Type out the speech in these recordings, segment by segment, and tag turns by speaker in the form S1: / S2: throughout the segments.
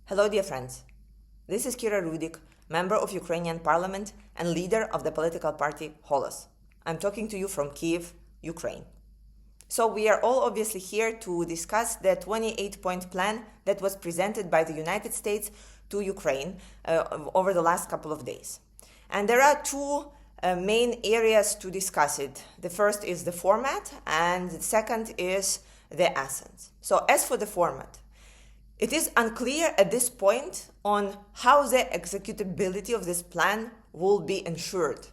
S1: Hello, dear friends. This is Kira Rudik, member of Ukrainian parliament and leader of the political party Holos. I'm talking to you from Kyiv, Ukraine. So we are all obviously here to discuss the 28-point plan that was presented by the United States to Ukraine over the last couple of days. And there are two main areas to discuss it. The first is the format, and the second is the essence. So as for the format, it is unclear at this point on how the executability of this plan will be ensured.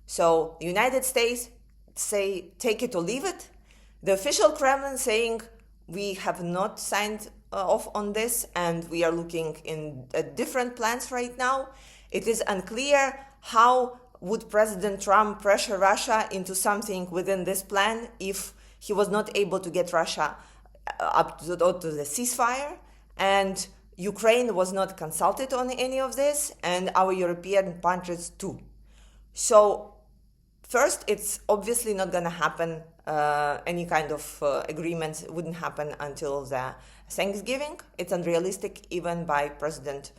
S1: So the United States say take it or leave it. The official Kremlin saying we have not signed off on this and we are looking in different plans right now. It is unclear how would President Trump pressure Russia into something within this plan if he was not able to get Russia up to the ceasefire. And Ukraine was not consulted on any of this, and our European partners too. So first, it's obviously not going to happen. Any kind of agreement wouldn't happen until the Thanksgiving. It's unrealistic even by President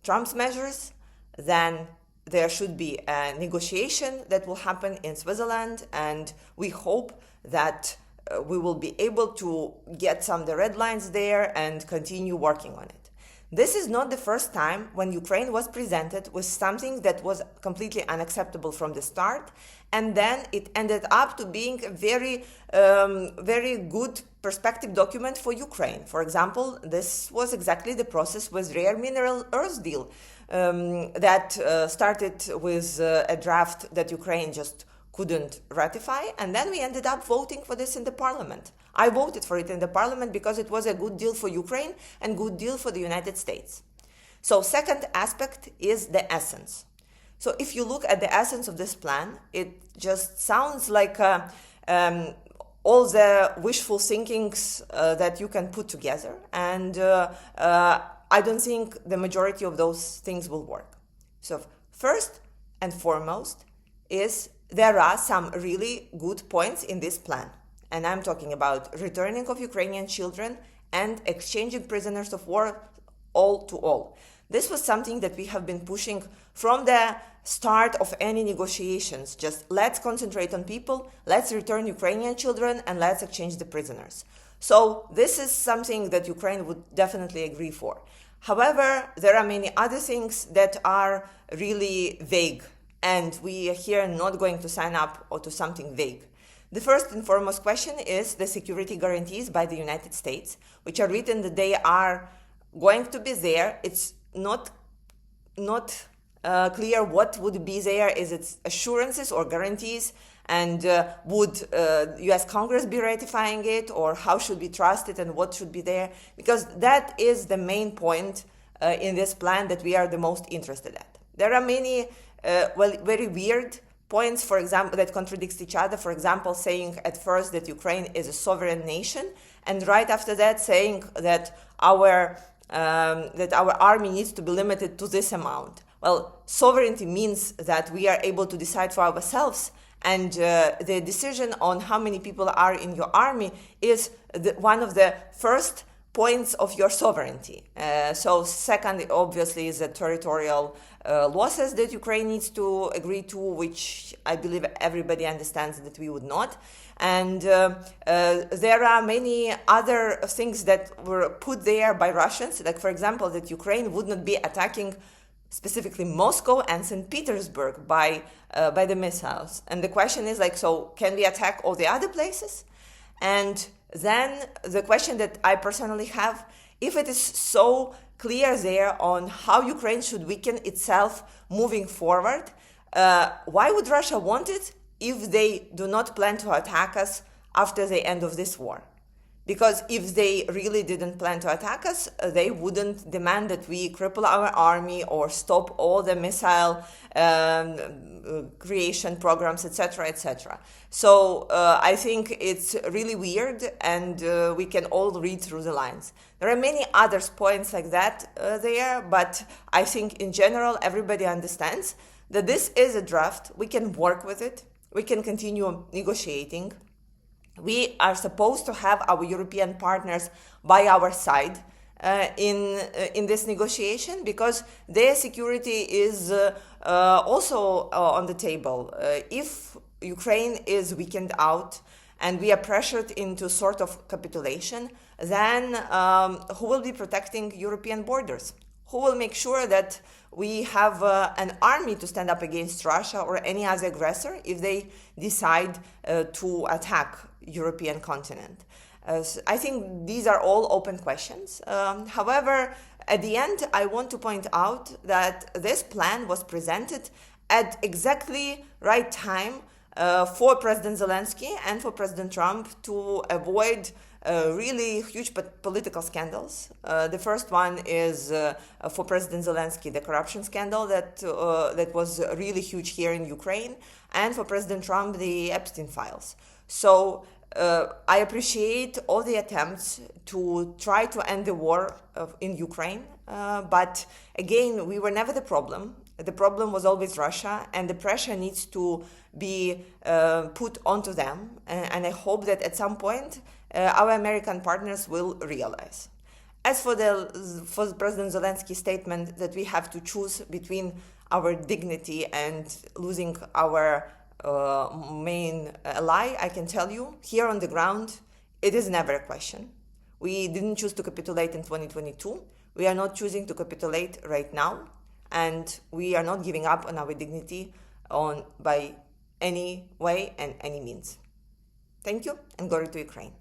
S1: Trump's measures. Then there should be a negotiation that will happen in Switzerland, and we hope that we will be able to get some of the red lines there and continue working on it. This is not the first time when Ukraine was presented with something that was completely unacceptable from the start, and then it ended up to being a very good perspective document for Ukraine. For example, this was exactly the process with rare mineral earth deal that started with a draft that Ukraine just couldn't ratify, and then we ended up voting for this in the parliament. I voted for it in the parliament because it was a good deal for Ukraine and good deal for the United States. So second aspect is the essence. So if you look at the essence of this plan, it just sounds like all the wishful thinkings that you can put together, and I don't think the majority of those things will work. So first and foremost is there are some really good points in this plan. And I'm talking about returning of Ukrainian children and exchanging prisoners of war all to all. This was something that we have been pushing from the start of any negotiations. Just let's concentrate on people, let's return Ukrainian children, and let's exchange the prisoners. So this is something that Ukraine would definitely agree for. However, there are many other things that are really vague, and we are here not going to sign up or to something vague. The first and foremost question is the security guarantees by the United States, which are written that they are going to be there. It's not clear what would be there. Is it assurances or guarantees? And would U.S. Congress be ratifying it, or how should we trust it, and what should be there? Because that is the main point in this plan that we are the most interested at. There are many very weird points, for example, that contradicts each other. For example, saying at first that Ukraine is a sovereign nation, and right after that saying that our army needs to be limited to this amount. Well, sovereignty means that we are able to decide for ourselves, and the decision on how many people are in your army is one of the first points of your sovereignty. So second, obviously, is the territorial losses that Ukraine needs to agree to, which I believe everybody understands that we would not. And there are many other things that were put there by Russians, like, for example, that Ukraine would not be attacking specifically Moscow and St. Petersburg by the missiles. And the question is, like, so can we attack all the other places? And then the question that I personally have, if it is so clear there on how Ukraine should weaken itself moving forward, why would Russia want it if they do not plan to attack us after the end of this war? Because if they really didn't plan to attack us, they wouldn't demand that we cripple our army or stop all the missile creation programs, etc., etc. So I think it's really weird, and we can all read through the lines. There are many other points like that there, but I think in general everybody understands that this is a draft. We can work with it. We can continue negotiating. We are supposed to have our European partners by our side in this negotiation, because their security is also on the table. If Ukraine is weakened out and we are pressured into sort of capitulation, then who will be protecting European borders? Who will make sure that we have an army to stand up against Russia or any other aggressor if they decide to attack European continent? So I think these are all open questions. However, at the end, I want to point out that this plan was presented at exactly right time for President Zelensky and for President Trump to avoid really huge political scandals. The first one is for President Zelensky, the corruption scandal that was really huge here in Ukraine, and for President Trump, the Epstein files. So I appreciate all the attempts to try to end the war in Ukraine, but again, we were never the problem. The problem was always Russia, and the pressure needs to be put onto them. And I hope that at some point our American partners will realize. As for President Zelensky's statement that we have to choose between our dignity and losing our main ally, I can tell you, here on the ground, it is never a question. We didn't choose to capitulate in 2022. We are not choosing to capitulate right now. And we are not giving up on our dignity by any way and any means. Thank you, and glory to Ukraine.